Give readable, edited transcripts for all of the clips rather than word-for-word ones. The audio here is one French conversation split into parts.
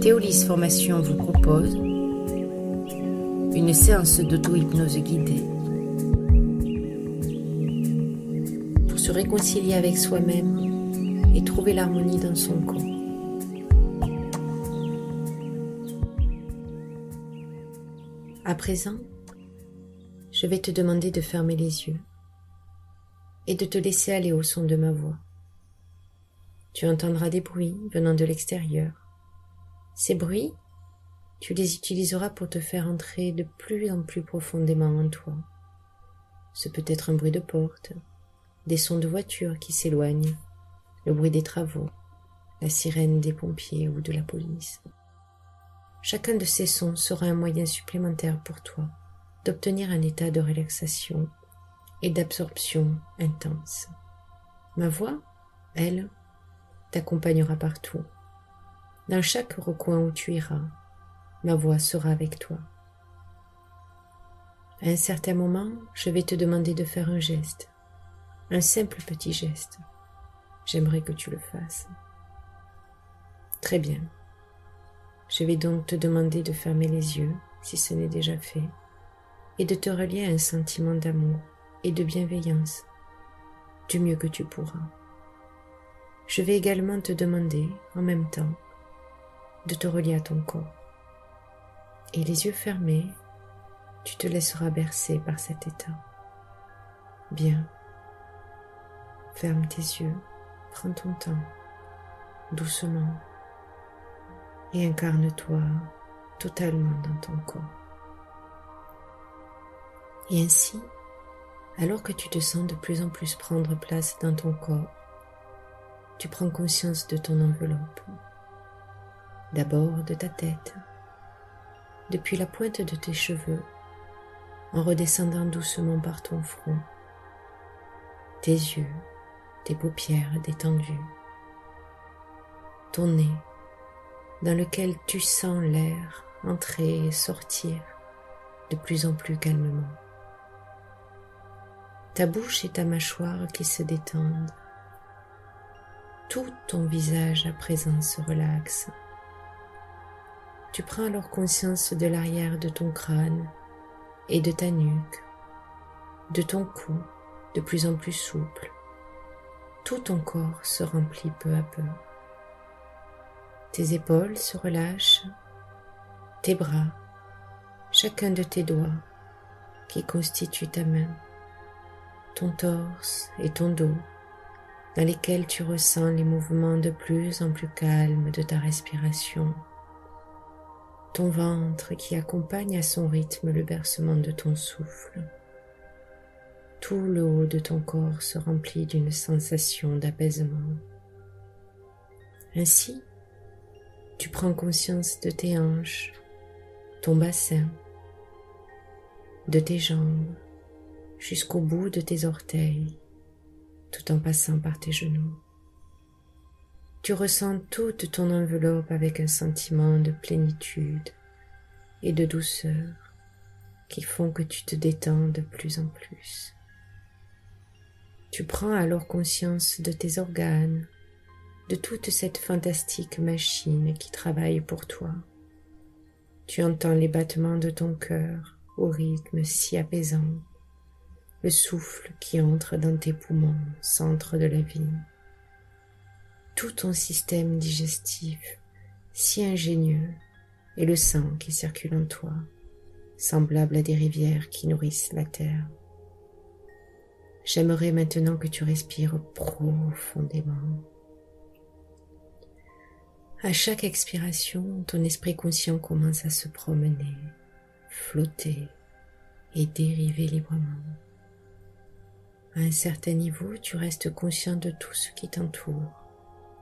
Théolys Formation vous propose une séance d'auto-hypnose guidée pour se réconcilier avec soi-même et trouver l'harmonie dans son corps. À présent, je vais te demander de fermer les yeux et de te laisser aller au son de ma voix. Tu entendras des bruits venant de l'extérieur. Ces bruits, tu les utiliseras pour te faire entrer de plus en plus profondément en toi. Ce peut être un bruit de porte, des sons de voitures qui s'éloignent, le bruit des travaux, la sirène des pompiers ou de la police. Chacun de ces sons sera un moyen supplémentaire pour toi d'obtenir un état de relaxation et d'absorption intense. Ma voix, elle, t'accompagnera partout. Dans chaque recoin où tu iras, ma voix sera avec toi. À un certain moment, je vais te demander de faire un geste, un simple petit geste. J'aimerais que tu le fasses. Très bien. Je vais donc te demander de fermer les yeux, si ce n'est déjà fait, et de te relier à un sentiment d'amour et de bienveillance, du mieux que tu pourras. Je vais également te demander, en même temps, de te relier à ton corps. Et les yeux fermés, tu te laisseras bercer par cet état. Bien. Ferme tes yeux, prends ton temps, doucement, et incarne-toi totalement dans ton corps. Et ainsi, alors que tu te sens de plus en plus prendre place dans ton corps, tu prends conscience de ton enveloppe. D'abord de ta tête, depuis la pointe de tes cheveux, en redescendant doucement par ton front, tes yeux, tes paupières détendues, ton nez, dans lequel tu sens l'air entrer et sortir de plus en plus calmement, ta bouche et ta mâchoire qui se détendent, tout ton visage à présent se relaxe. Tu prends alors conscience de l'arrière de ton crâne et de ta nuque, de ton cou de plus en plus souple. Tout ton corps se remplit peu à peu. Tes épaules se relâchent, tes bras, chacun de tes doigts qui constituent ta main, ton torse et ton dos, dans lesquels tu ressens les mouvements de plus en plus calmes de ta respiration, ton ventre qui accompagne à son rythme le bercement de ton souffle. Tout le haut de ton corps se remplit d'une sensation d'apaisement. Ainsi, tu prends conscience de tes hanches, ton bassin, de tes jambes, jusqu'au bout de tes orteils, tout en passant par tes genoux. Tu ressens toute ton enveloppe avec un sentiment de plénitude et de douceur qui font que tu te détends de plus en plus. Tu prends alors conscience de tes organes, de toute cette fantastique machine qui travaille pour toi. Tu entends les battements de ton cœur au rythme si apaisant, le souffle qui entre dans tes poumons, centre de la vie. Tout ton système digestif, si ingénieux, et le sang qui circule en toi, semblable à des rivières qui nourrissent la terre. J'aimerais maintenant que tu respires profondément. À chaque expiration, ton esprit conscient commence à se promener, flotter et dériver librement. À un certain niveau, tu restes conscient de tout ce qui t'entoure.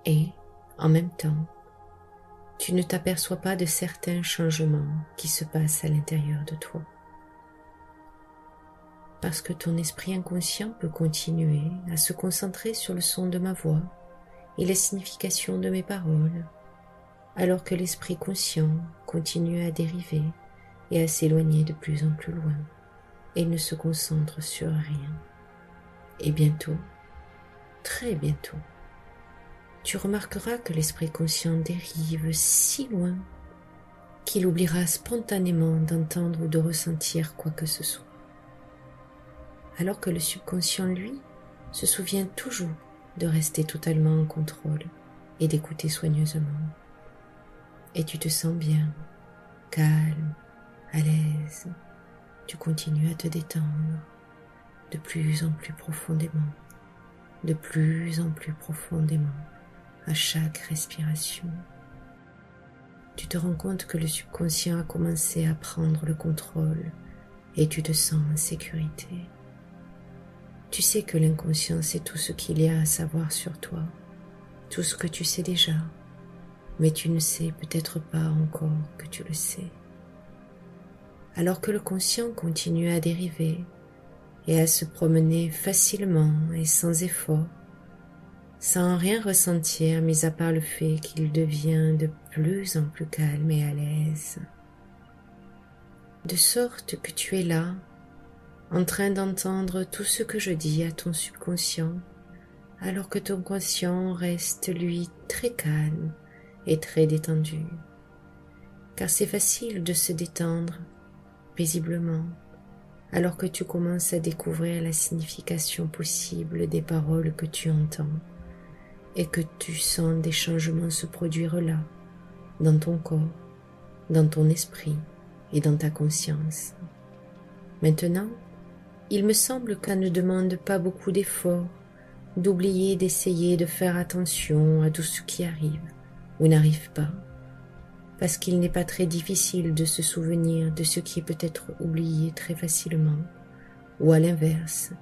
Et, en même temps, tu ne t'aperçois pas de certains changements qui se passent à l'intérieur de toi. Parce que ton esprit inconscient peut continuer à se concentrer sur le son de ma voix et la signification de mes paroles, alors que l'esprit conscient continue à dériver et à s'éloigner de plus en plus loin et ne se concentre sur rien. Et bientôt, très bientôt, tu remarqueras que l'esprit conscient dérive si loin qu'il oubliera spontanément d'entendre ou de ressentir quoi que ce soit. Alors que le subconscient, lui, se souvient toujours de rester totalement en contrôle et d'écouter soigneusement. Et tu te sens bien, calme, à l'aise. Tu continues à te détendre de plus en plus profondément, de plus en plus profondément à chaque respiration. Tu te rends compte que le subconscient a commencé à prendre le contrôle et tu te sens en sécurité. Tu sais que l'inconscient, c'est tout ce qu'il y a à savoir sur toi, tout ce que tu sais déjà, mais tu ne sais peut-être pas encore que tu le sais. Alors que le conscient continue à dériver et à se promener facilement et sans effort, sans rien ressentir mis à part le fait qu'il devient de plus en plus calme et à l'aise. De sorte que tu es là, en train d'entendre tout ce que je dis à ton subconscient, alors que ton conscient reste, lui, très calme et très détendu. Car c'est facile de se détendre paisiblement, alors que tu commences à découvrir la signification possible des paroles que tu entends et que tu sens des changements se produire là, dans ton corps, dans ton esprit et dans ta conscience. Maintenant, il me semble qu'on ne demande pas beaucoup d'efforts, d'oublier d'essayer de faire attention à tout ce qui arrive ou n'arrive pas, parce qu'il n'est pas très difficile de se souvenir de ce qui est peut-être oublié très facilement, ou à l'inverse,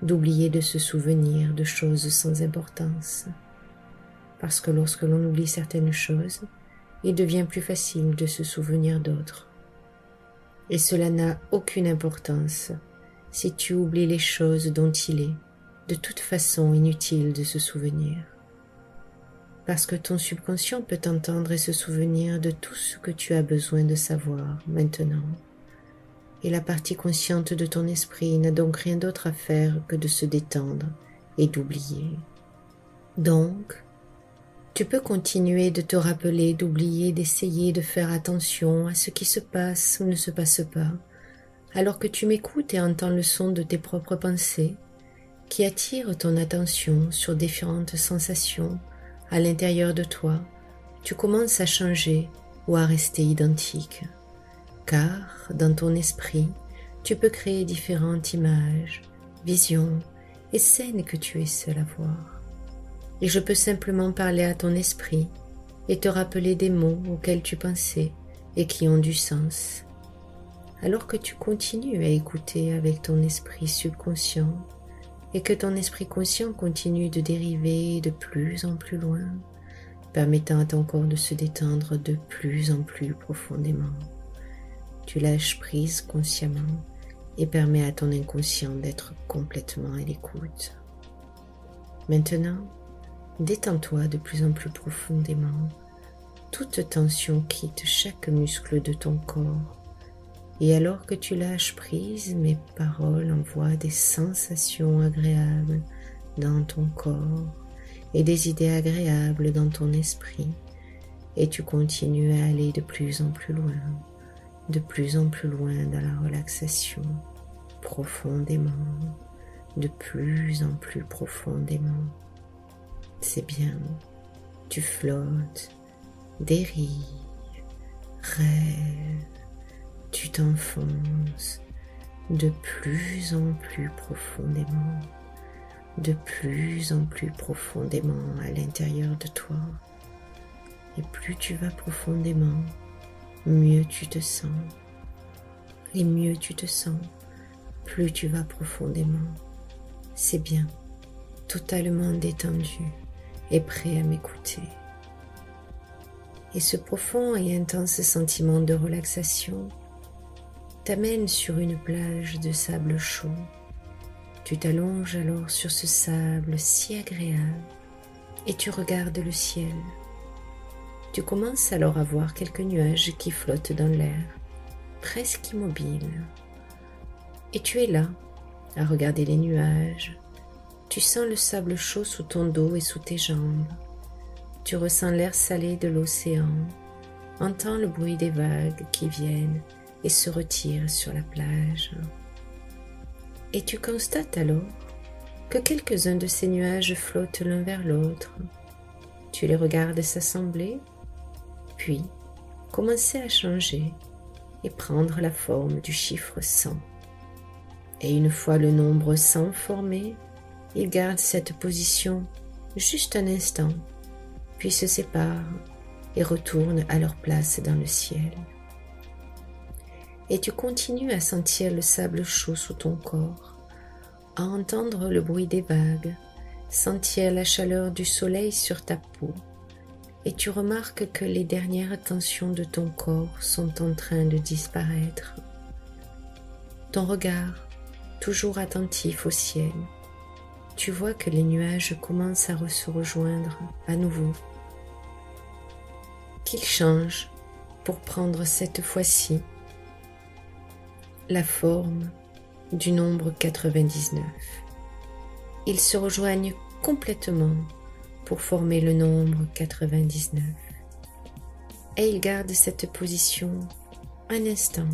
d'oublier de se souvenir de choses sans importance. Parce que lorsque l'on oublie certaines choses, il devient plus facile de se souvenir d'autres. Et cela n'a aucune importance si tu oublies les choses dont il est, de toute façon, inutile de se souvenir. Parce que ton subconscient peut entendre et se souvenir de tout ce que tu as besoin de savoir maintenant. Et la partie consciente de ton esprit n'a donc rien d'autre à faire que de se détendre et d'oublier. Donc, tu peux continuer de te rappeler, d'oublier, d'essayer de faire attention à ce qui se passe ou ne se passe pas, alors que tu m'écoutes et entends le son de tes propres pensées, qui attirent ton attention sur différentes sensations à l'intérieur de toi. Tu commences à changer ou à rester identique, car dans ton esprit, tu peux créer différentes images, visions et scènes que tu es seul à voir. Et je peux simplement parler à ton esprit et te rappeler des mots auxquels tu pensais et qui ont du sens. Alors que tu continues à écouter avec ton esprit subconscient et que ton esprit conscient continue de dériver de plus en plus loin, permettant à ton corps de se détendre de plus en plus profondément. Tu lâches prise consciemment et permets à ton inconscient d'être complètement à l'écoute. Maintenant, détends-toi de plus en plus profondément. Toute tension quitte chaque muscle de ton corps. Et alors que tu lâches prise, mes paroles envoient des sensations agréables dans ton corps et des idées agréables dans ton esprit. Et tu continues à aller de plus en plus loin dans la relaxation, profondément, de plus en plus profondément. C'est bien, tu flottes, dérives, rêves, tu t'enfonces de plus en plus profondément à l'intérieur de toi. Et plus tu vas profondément, mieux tu te sens. Et mieux tu te sens, plus tu vas profondément. C'est bien, totalement détendu et prêt à m'écouter. Et ce profond et intense sentiment de relaxation t'amène sur une plage de sable chaud. Tu t'allonges alors sur ce sable si agréable et tu regardes le ciel. Tu commences alors à voir quelques nuages qui flottent dans l'air, presque immobiles. Et tu es là, à regarder les nuages. Tu sens le sable chaud sous ton dos et sous tes jambes. Tu ressens l'air salé de l'océan, entends le bruit des vagues qui viennent et se retirent sur la plage. Et tu constates alors que quelques-uns de ces nuages flottent l'un vers l'autre. Tu les regardes s'assembler, puis commencer à changer et prendre la forme du chiffre 100. Et une fois le nombre 100 formé, ils gardent cette position juste un instant, puis se séparent et retournent à leur place dans le ciel. Et tu continues à sentir le sable chaud sous ton corps, à entendre le bruit des vagues, sentir la chaleur du soleil sur ta peau, et tu remarques que les dernières tensions de ton corps sont en train de disparaître. Ton regard, toujours attentif au ciel, tu vois que les nuages commencent à se rejoindre à nouveau, qu'ils changent pour prendre cette fois-ci la forme du nombre 99. Ils se rejoignent complètement pour former le nombre 99. Et ils gardent cette position un instant,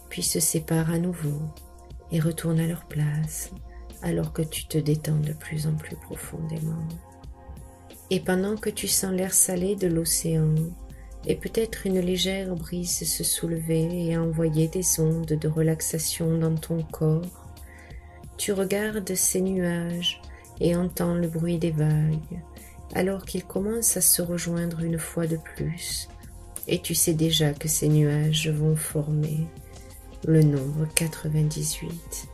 puis se séparent à nouveau et retournent à leur place alors que tu te détends de plus en plus profondément. Et pendant que tu sens l'air salé de l'océan et peut-être une légère brise se soulever et envoyer des ondes de relaxation dans ton corps, tu regardes ces nuages et entends le bruit des vagues, alors qu'ils commencent à se rejoindre une fois de plus, et tu sais déjà que ces nuages vont former le nombre 98.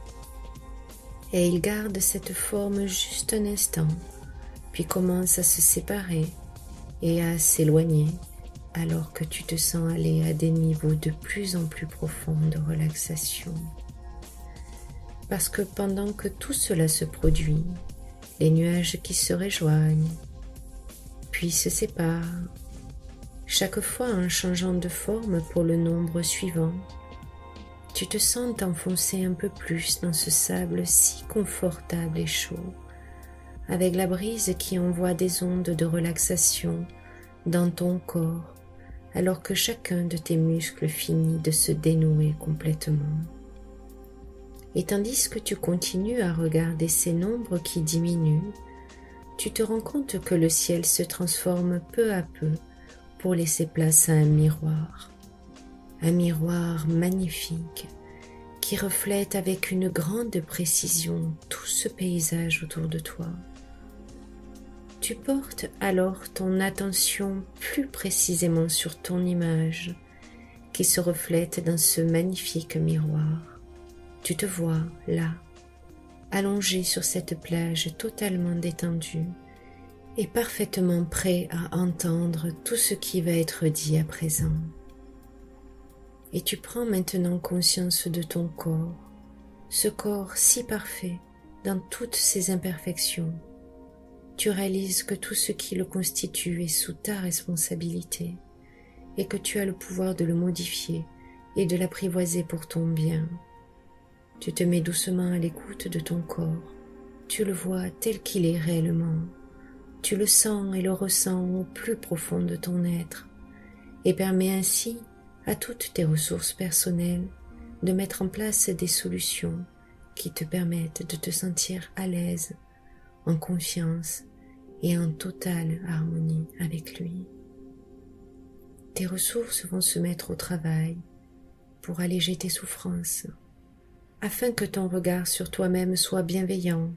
Et ils gardent cette forme juste un instant, puis commencent à se séparer et à s'éloigner, alors que tu te sens aller à des niveaux de plus en plus profonds de relaxation. Parce que pendant que tout cela se produit, les nuages qui se rejoignent, puis se séparent, chaque fois en changeant de forme pour le nombre suivant, tu te sens t'enfoncer un peu plus dans ce sable si confortable et chaud, avec la brise qui envoie des ondes de relaxation dans ton corps, alors que chacun de tes muscles finit de se dénouer complètement. Et tandis que tu continues à regarder ces nombres qui diminuent, tu te rends compte que le ciel se transforme peu à peu pour laisser place à un miroir magnifique qui reflète avec une grande précision tout ce paysage autour de toi. Tu portes alors ton attention plus précisément sur ton image qui se reflète dans ce magnifique miroir. Tu te vois là, allongé sur cette plage totalement détendue et parfaitement prêt à entendre tout ce qui va être dit à présent. Et tu prends maintenant conscience de ton corps, ce corps si parfait dans toutes ses imperfections. Tu réalises que tout ce qui le constitue est sous ta responsabilité et que tu as le pouvoir de le modifier et de l'apprivoiser pour ton bien. Tu te mets doucement à l'écoute de ton corps, tu le vois tel qu'il est réellement, tu le sens et le ressens au plus profond de ton être et permets ainsi à toutes tes ressources personnelles de mettre en place des solutions qui te permettent de te sentir à l'aise, en confiance et en totale harmonie avec lui. Tes ressources vont se mettre au travail pour alléger tes souffrances, afin que ton regard sur toi-même soit bienveillant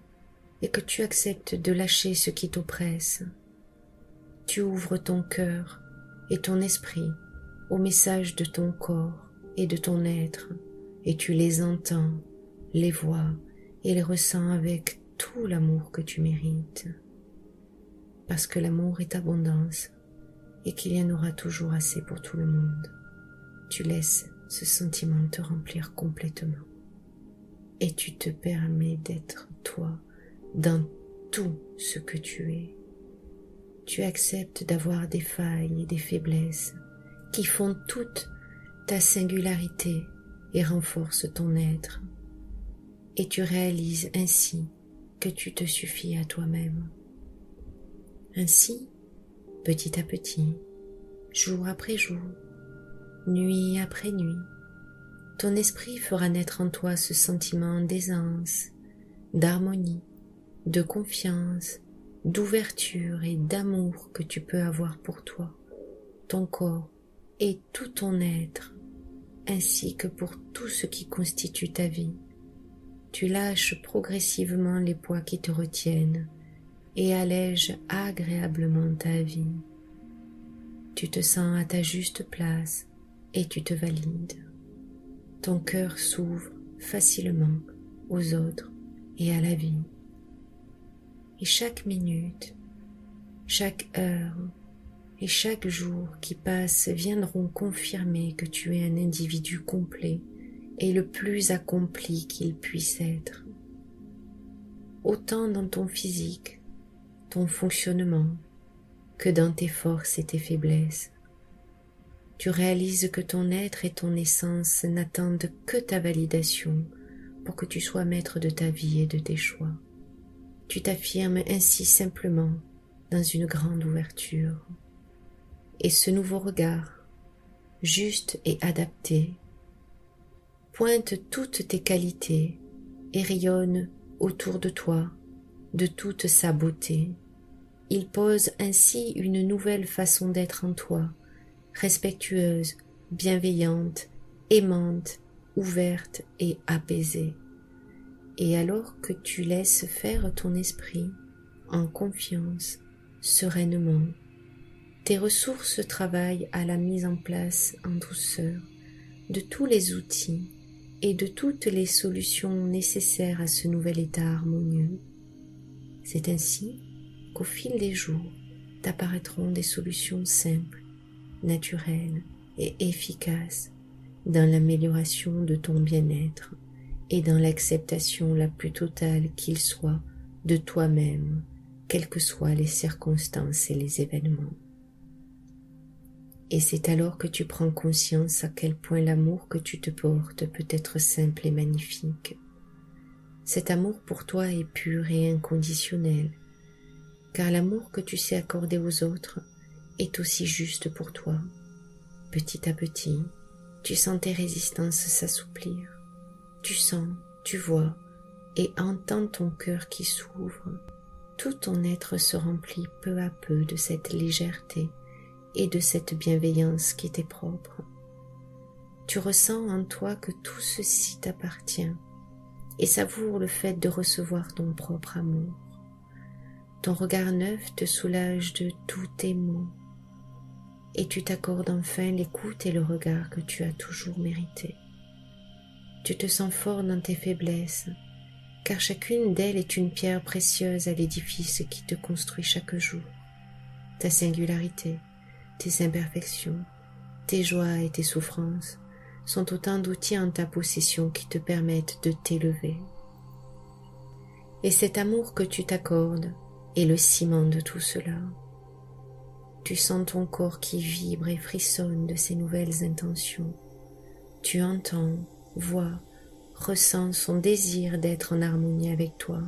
et que tu acceptes de lâcher ce qui t'oppresse. Tu ouvres ton cœur et ton esprit aux messages de ton corps et de ton être, et tu les entends, les vois et les ressens avec tout l'amour que tu mérites. Parce que l'amour est abondance et qu'il y en aura toujours assez pour tout le monde. Tu laisses ce sentiment te remplir complètement et tu te permets d'être toi dans tout ce que tu es. Tu acceptes d'avoir des failles et des faiblesses qui font toute ta singularité et renforcent ton être. Et tu réalises ainsi que tu te suffis à toi-même. Ainsi, Petit à petit, jour après jour, nuit après nuit, ton esprit fera naître en toi ce sentiment d'aisance, d'harmonie, de confiance, d'ouverture et d'amour que tu peux avoir pour toi, ton corps et tout ton être, ainsi que pour tout ce qui constitue ta vie. Tu lâches progressivement les poids qui te retiennent et allèges agréablement ta vie. Tu te sens à ta juste place et tu te valides. Ton cœur s'ouvre facilement aux autres et à la vie. Et chaque minute, chaque heure et chaque jour qui passe viendront confirmer que tu es un individu complet et le plus accompli qu'il puisse être. Autant dans ton physique, ton fonctionnement, que dans tes forces et tes faiblesses. Tu réalises que ton être et ton essence n'attendent que ta validation pour que tu sois maître de ta vie et de tes choix. Tu t'affirmes ainsi simplement dans une grande ouverture. Et ce nouveau regard, juste et adapté, pointe toutes tes qualités et rayonne autour de toi de toute sa beauté. Il pose ainsi une nouvelle façon d'être en toi, respectueuse, bienveillante, aimante, ouverte et apaisée. Et alors que tu laisses faire ton esprit en confiance, sereinement, tes ressources travaillent à la mise en place en douceur de tous les outils et de toutes les solutions nécessaires à ce nouvel état harmonieux. C'est ainsi qu'au fil des jours t'apparaîtront des solutions simples, naturelles et efficaces dans l'amélioration de ton bien-être et dans l'acceptation la plus totale qu'il soit de toi-même, quelles que soient les circonstances et les événements. Et c'est alors que tu prends conscience à quel point l'amour que tu te portes peut être simple et magnifique. Cet amour pour toi est pur et inconditionnel, car l'amour que tu sais accorder aux autres est aussi juste pour toi. Petit à petit, tu sens tes résistances s'assouplir. Tu sens, tu vois et entends ton cœur qui s'ouvre. Tout ton être se remplit peu à peu de cette légèreté et de cette bienveillance qui t'est propre. Tu ressens en toi que tout ceci t'appartient et savoure le fait de recevoir ton propre amour. Ton regard neuf te soulage de tous tes maux et tu t'accordes enfin l'écoute et le regard que tu as toujours mérité. Tu te sens fort dans tes faiblesses, car chacune d'elles est une pierre précieuse à l'édifice qui te construit chaque jour. Ta singularité, tes imperfections, tes joies et tes souffrances sont autant d'outils en ta possession qui te permettent de t'élever. Et cet amour que tu t'accordes est le ciment de tout cela. Tu sens ton corps qui vibre et frissonne de ces nouvelles intentions. Tu entends, vois, ressens son désir d'être en harmonie avec toi.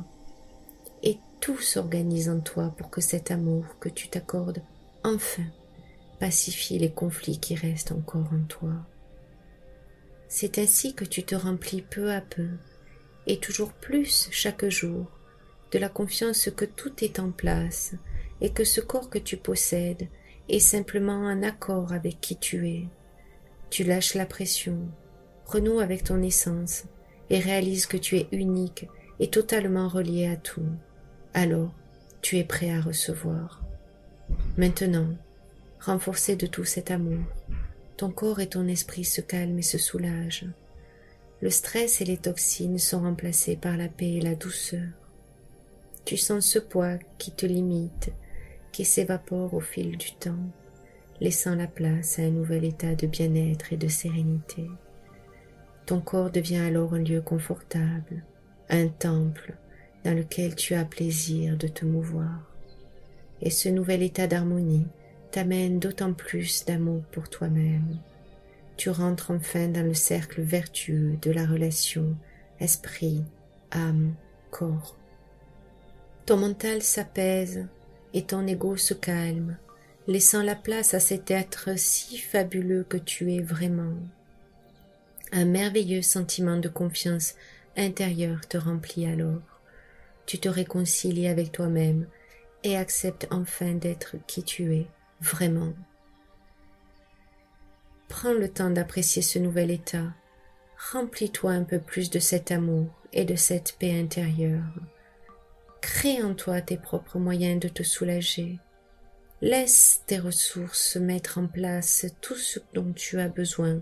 Et tout s'organise en toi pour que cet amour que tu t'accordes enfin pacifie les conflits qui restent encore en toi. C'est ainsi que tu te remplis peu à peu, et toujours plus chaque jour, de la confiance que tout est en place et que ce corps que tu possèdes est simplement en accord avec qui tu es. Tu lâches la pression, renoues avec ton essence et réalises que tu es unique et totalement relié à tout. Alors, tu es prêt à recevoir. Maintenant, renforcé de tout cet amour, ton corps et ton esprit se calment et se soulagent. Le stress et les toxines sont remplacés par la paix et la douceur. Tu sens ce poids qui te limite, qui s'évapore au fil du temps, laissant la place à un nouvel état de bien-être et de sérénité. Ton corps devient alors un lieu confortable, un temple dans lequel tu as plaisir de te mouvoir. Et ce nouvel état d'harmonie t'amène d'autant plus d'amour pour toi-même. Tu rentres enfin dans le cercle vertueux de la relation esprit, âme, corps. Ton mental s'apaise et ton ego se calme, laissant la place à cet être si fabuleux que tu es vraiment. Un merveilleux sentiment de confiance intérieure te remplit alors. Tu te réconcilies avec toi-même et acceptes enfin d'être qui tu es, vraiment. Prends le temps d'apprécier ce nouvel état. Remplis-toi un peu plus de cet amour et de cette paix intérieure. Crée en toi tes propres moyens de te soulager. Laisse tes ressources mettre en place tout ce dont tu as besoin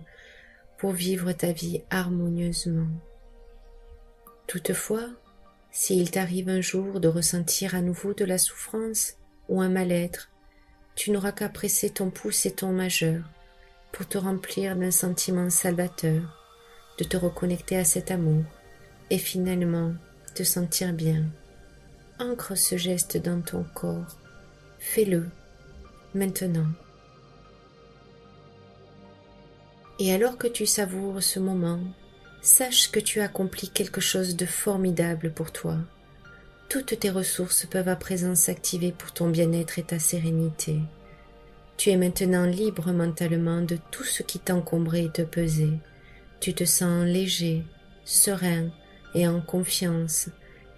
pour vivre ta vie harmonieusement. Toutefois, s'il t'arrive un jour de ressentir à nouveau de la souffrance ou un mal-être, tu n'auras qu'à presser ton pouce et ton majeur pour te remplir d'un sentiment salvateur, de te reconnecter à cet amour et finalement te sentir bien. Ancre ce geste dans ton corps. Fais-le maintenant. Et alors que tu savoures ce moment, sache que tu as accompli quelque chose de formidable pour toi. Toutes tes ressources peuvent à présent s'activer pour ton bien-être et ta sérénité. Tu es maintenant libre mentalement de tout ce qui t'encombrait et te pesait. Tu te sens léger, serein et en confiance,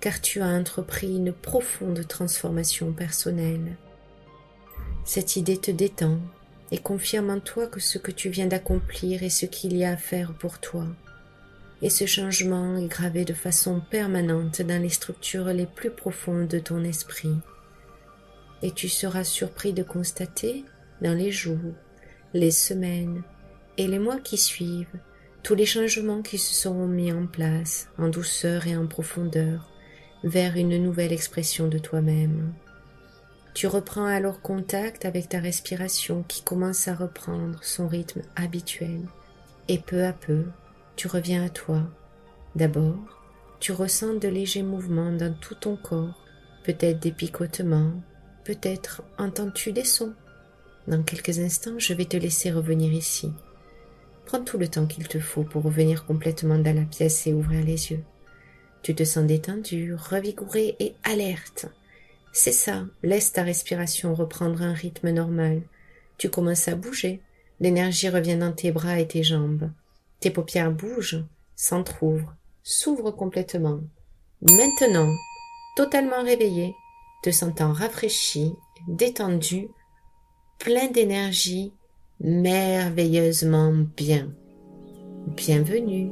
car tu as entrepris une profonde transformation personnelle. Cette idée te détend et confirme en toi que ce que tu viens d'accomplir est ce qu'il y a à faire pour toi. Et ce changement est gravé de façon permanente dans les structures les plus profondes de ton esprit. Et tu seras surpris de constater, dans les jours, les semaines et les mois qui suivent, tous les changements qui se seront mis en place, en douceur et en profondeur, vers une nouvelle expression de toi-même. Tu reprends alors contact avec ta respiration qui commence à reprendre son rythme habituel. Et peu à peu, tu reviens à toi. D'abord, tu ressens de légers mouvements dans tout ton corps, peut-être des picotements, peut-être entends-tu des sons. Dans quelques instants, je vais te laisser revenir ici. Prends tout le temps qu'il te faut pour revenir complètement dans la pièce et ouvrir les yeux. Tu te sens détendu, revigoré et alerte. C'est ça, laisse ta respiration reprendre un rythme normal. Tu commences à bouger, l'énergie revient dans tes bras et tes jambes. Tes paupières bougent, s'entr'ouvrent, s'ouvrent complètement. Maintenant, totalement réveillé, te sentant rafraîchi, détendu, plein d'énergie, merveilleusement bien. Bienvenue.